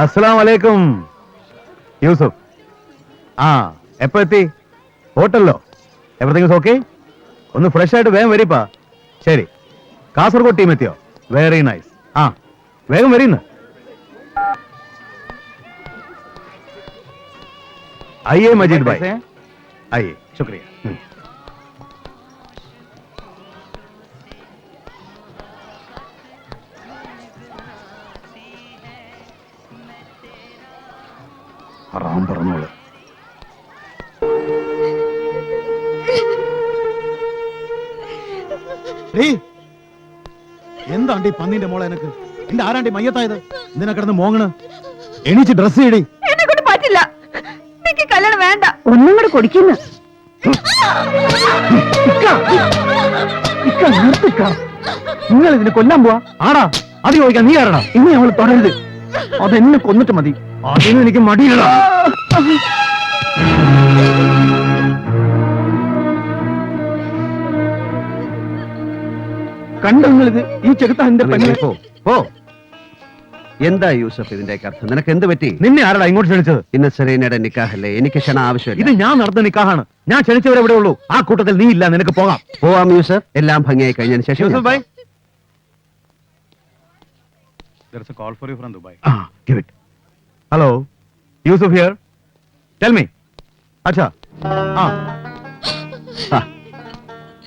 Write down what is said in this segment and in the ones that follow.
അസ്സലാമലൈക്കും യൂസുഫ്. ആ എപ്പോ എത്തി? ഹോട്ടലിലോ? Everything okay? ഒന്ന് ഫ്രഷ് ആയിട്ട് വേഗം വരിപ്പാ. ശരി. കാസർഗോഡ് ടീം എത്തിയോ? Very nice. ആ വേഗം വരീന്ന്. आइए मजीद भाई. आइए. शुक्रिया. ഹറാം പറഞ്ഞോള്. എന്താണ്ടി പന്നിന്റെ മോളെ എനക്ക്? എന്റെ ആരാണ്ടി മയ്യത്തായത്? എന്തിനാ കിടന്ന് മോങ്ങണ്? എണീച്ച് ഡ്രസ് ചെയ്യടി. എന്നെ കൊണ്ട് പറ്റില്ല. എനിക്ക് കല്യാണം വേണ്ട. ഒന്നും കൂടെ കുടിക്കുന്നു. നിങ്ങൾ ഇതിന് കൊല്ലാൻ പോവാ? ആടാ അത് ചോദിക്കാൻ നീ ആരടാ? ഇനി അവൾ തുടരുത്. അതെന്നെ കൊന്നിട്ട് മതി. അതിനും എനിക്ക് മടിയില്ല. കണ്ടത് ഈ ചെറുത്താന്റെ പോ. എന്താ യൂസഫ് ഇതിന്റെ അർത്ഥം? നിനക്ക് എന്ത് പറ്റി? നിന്നെ ആരടാ ഇങ്ങോട്ട് ക്ഷണിച്ചത്? ഇന്ന് സെറീനയുടെ നിക്കാഹല്ലേ? എനിക്ക് ക്ഷണ ആവശ്യമില്ല. ഇത് ഞാൻ നടന്ന നിക്കാഹാണ്. ഞാൻ ക്ഷണിച്ചവരെവിടെ ഉള്ളൂ. ആ കൂട്ടത്തിൽ നീ ഇല്ല. നിനക്ക് പോകാം. പോവാം യൂസഫ്. എല്ലാം ഭംഗിയായി കഴിഞ്ഞതിന് ശേഷം. Yusuf bhai, there's a call for you from Dubai. Give it. Hello, Yusuf here. Tell me. Acha.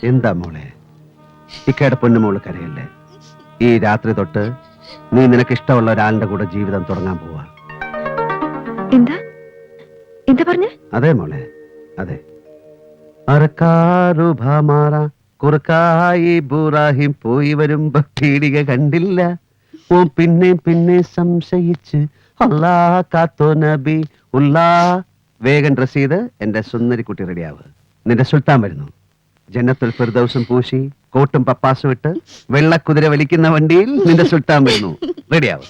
എന്താ മോളെ, ഇക്കയുടെ പൊന്നുമോള് കരയല്ലേ? ഈ രാത്രി തൊട്ട് നീ നിനക്ക് ഇഷ്ടമുള്ള ഒരാളുടെ കൂടെ ജീവിതം തുടങ്ങാൻ പോവാ. എന്താ എന്താ പറഞ്ഞ? അതെ മോളെ, അതെ. കുറുക്കായി ബുറാഹിം പോയി വരുമ്പോ പീടിക കണ്ടില്ല. ഓ പിന്നെ പിന്നെ സംശയിച്ച് അല്ലാ കാത്തോ നബി ഉല്ലാ. വേഗം ഡ്രസ് ചെയ്ത് എന്റെ സുന്ദരി കുട്ടി റെഡിയാവ്. നിന്റെ സുൽത്താൻ വരുന്നു. ജന്നത്തുൽ ഫിർദൗസും പൂശി കോട്ടും പപ്പാസും ഇട്ട് വെള്ളക്കുതിര വലിക്കുന്ന വണ്ടിയിൽ നിന്റെ സുൽത്താൻ വരുന്നു. റെഡിയാവ്.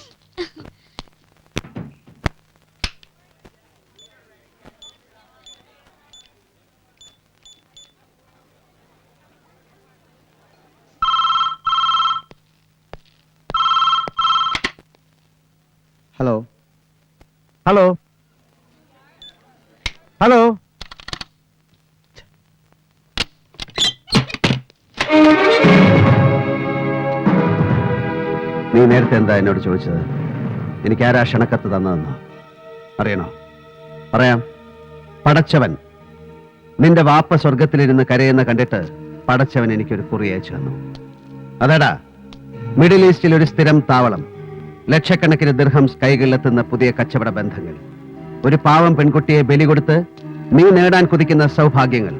Hello hello hello. നീ നേരത്തെ എന്താ എന്നോട് ചോദിച്ചത്? എനിക്ക് ആരാ ക്ഷണക്കത്ത് തന്നതെന്നോ അറിയണോ? പറയാം. പടച്ചവൻ, നിന്റെ വാപ്പ സ്വർഗത്തിലിരുന്ന് കരയെന്ന് കണ്ടിട്ട് പടച്ചവൻ എനിക്കൊരു കുറി അയച്ചു തന്നു. അതെടാ, മിഡിൽ ഈസ്റ്റിൽ ഒരു സ്ഥിരം താവളം, ലക്ഷക്കണക്കിന് ദിർഹംസ് കൈകളിലെത്തുന്ന പുതിയ കച്ചവട ബന്ധങ്ങൾ, ഒരു പാവം പെൺകുട്ടിയെ ബലി കൊടുത്ത് നീ നേടാൻ കുതിക്കുന്ന സൗഭാഗ്യങ്ങൾ.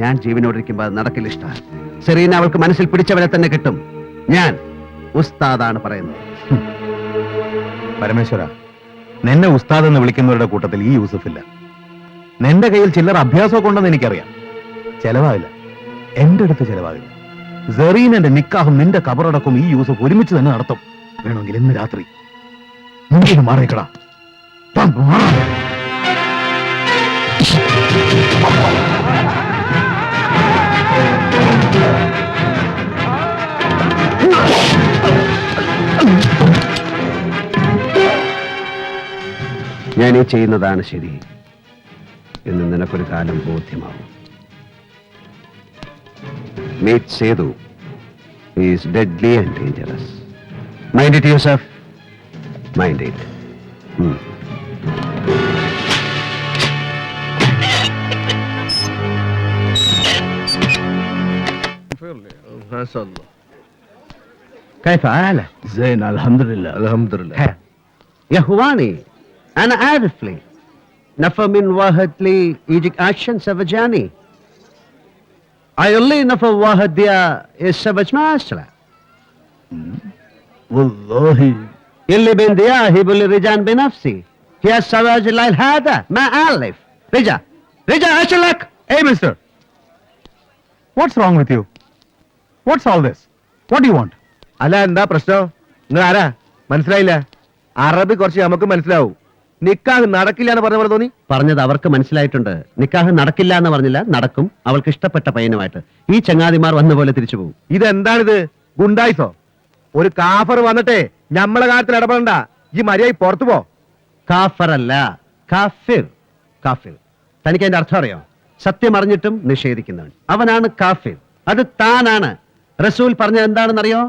ഞാൻ ജീവനോടിരിക്കുമ്പോൾ അത് നടക്കില്ല. ഇഷ്ട സെറീന അവൾക്ക് മനസ്സിൽ പിടിച്ചവരെ തന്നെ കിട്ടും. ഞാൻ ഉസ്താദാണ് പറയുന്നത്. പരമേശ്വര, നിന്നെ ഉസ്താദ് എന്ന് വിളിക്കുന്നവരുടെ കൂട്ടത്തിൽ ഈ യൂസഫില്ല. നിന്റെ കയ്യിൽ ചില്ലറ അഭ്യാസമൊക്കെ ഉണ്ടെന്ന് എനിക്കറിയാം. ചെലവാകില്ല, എന്റെ അടുത്ത് ചെലവാകില്ല. സെറീനന്റെ നിക്കാഹും നിന്റെ കബറടക്കും ഈ യൂസഫ് ഒരുമിച്ച് തന്നെ നടത്തും. വേണമെങ്കിൽ ഇന്ന് രാത്രി. മുന്നിൽ മാറിക്കടാ. ഞാൻ ഈ ചെയ്യുന്നതാണ് ശരി എന്ന് നിനക്കൊരു കാലം ബോധ്യമാവും. Meet Sedu. He is deadly and dangerous. Mind it, Yusuf. Mind it. كيف حالك؟ زين الحمد لله. الحمد لله. يا هواني أنا أعرف لي نفر من واحد لي يجيك أكشن سفجاني. أيولي نفر واحد ديا السفج ما أسرع. والله اللي بين ديا هي بولي رجان بنفسي. هي السفج الليل هذا ما أعرف. رجع أشلك. Hey mister, what's wrong with you? What's all this? What do you want? അല്ല, എന്താ പ്രശ്നം? നിങ്ങൾ ആരാ? മനസ്സിലായില്ല. അറബി കുറച്ച് നമുക്ക് മനസ്സിലാവും. നിക്കാഹ് നടക്കില്ല എന്ന് പറഞ്ഞ പോലെ തോന്നി. പറഞ്ഞത് അവർക്ക് മനസ്സിലായിട്ടുണ്ട്. നിക്കാഹ് നടക്കില്ല എന്ന് പറഞ്ഞില്ല, നടക്കും. അവൾക്ക് ഇഷ്ടപ്പെട്ട പയ്യനുമായിട്ട്. ഈ ചങ്ങാതിമാർ വന്ന പോലെ തിരിച്ചു പോകും. ഇതെന്താണിത്? ഗുണ്ടായിസോ? ഒരു കാഫർ വന്നിട്ടേ ഞമ്മളെ കാര്യത്തിൽ ഇടപെടണ്ട. ഈ മര്യാദ പുറത്തു പോ. കാഫർ അല്ല, കാഫിർ. കാഫിർ തനിക്ക് അതിന്റെ അർത്ഥം അറിയോ? സത്യം അറിഞ്ഞിട്ടും നിഷേധിക്കുന്നവൻ, അവനാണ് കാഫിർ. അത് താനാണ്. റസൂൽ പറഞ്ഞത് എന്താണെന്നറിയോ?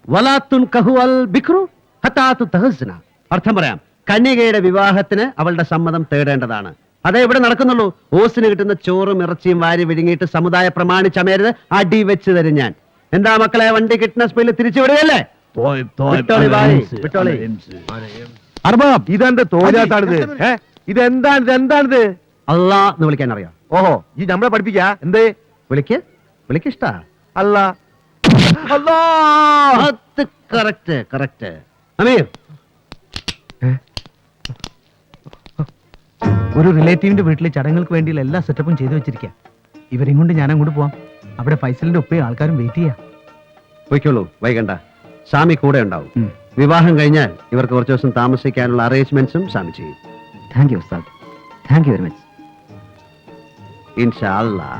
വലാത്തുൻ കഹുവൽ ബിക്രു ഹത്താതു തഹസ്ന. അർത്ഥം പറയാം, കന്യകയുടെ വിവാഹത്തിന് അവളുടെ സമ്മതം തേടേണ്ടതാണ്. അതേ ഇവിടെ നടക്കുന്നുള്ളൂ. ഓസിന് കിട്ടുന്ന ചോറും ഇറച്ചിയും വാരി വിഴുങ്ങിയിട്ട് സമുദായ പ്രമാണിച്ചമയരുത്, അടി വെച്ച് തരും ഞാൻ. എന്താ മക്കളെ, വണ്ടി കിട്ടുന്ന സ്പീഡിൽ തിരിച്ചു വിടുകയല്ലേ? വിട്ടോളി വാരി, വിട്ടോളി. അർബാബ്, ഇതെന്താ തോന്നാത്താണിത്? ഇതെന്താണിത്? അല്ലാ എന്ന് വിളിക്കാൻ അറിയാം? ഓഹോ, ഈ നമ്മളെ പഠിപ്പിക്കാ എന്തേ? വിളിക്കിഷ്ട. അല്ല അല്ലാ. കറക്റ്റ്. അമീർ, ഒരു റിലേറ്റീവിന്റെ വീട്ടിലെ ചടങ്ങുകൾക്ക് വേണ്ടിയുള്ള എല്ലാ സെറ്റപ്പും ചെയ്തു വെച്ചിരിക്കുക. ഇവരെയും കൊണ്ട് ഞാൻ അങ്ങോട്ട് പോവാം. അവിടെ ഫൈസലിന്റെ ഒപ്പയും ആൾക്കാരും വെയിറ്റ് ചെയ്യാം. പോയിക്കോളൂ, വൈകണ്ട. സ്വാമി കൂടെ ഉണ്ടാവും. വിവാഹം കഴിഞ്ഞാൽ ഇവർക്ക് കുറച്ച് ദിവസം താമസിക്കാനുള്ള അറേഞ്ച്മെന്റ്സും സ്വാമി ചെയ്യും. താങ്ക് യു ഉസ്താദ്, താങ്ക് യു വെരി മച്ച്. ഇൻഷാ അല്ലാ.